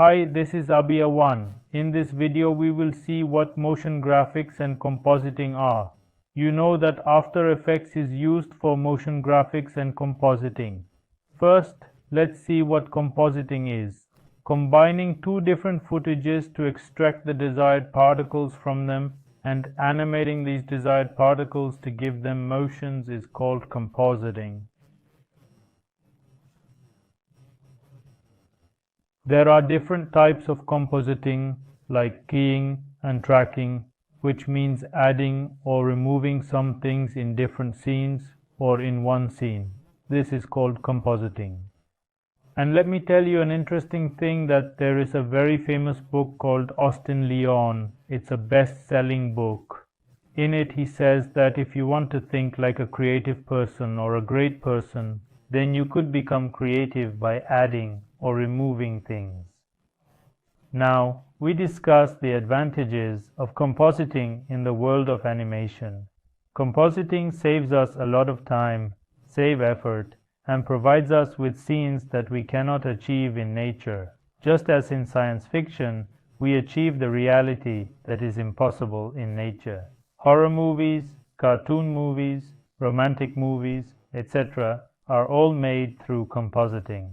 Hi, this is Abia1. In this video we will see what motion graphics and compositing are. You know that After Effects is used for motion graphics and compositing. First, let's see what compositing is. Combining two different footages to extract the desired particles from them and animating these desired particles to give them motions is called compositing. There are different types of compositing like keying and tracking, which means adding or removing some things in different scenes or in one scene. This is called compositing. And let me tell you an interesting thing, that there is a very famous book called Austin Leon. It's a best-selling book. In it he says that if you want to think like a creative person or a great person, then you could become creative by adding or removing things. Now, we discuss the advantages of compositing in the world of animation. Compositing saves us a lot of time, saves effort, and provides us with scenes that we cannot achieve in nature. Just as in science fiction, we achieve the reality that is impossible in nature. Horror movies, cartoon movies, romantic movies, etc. are all made through compositing.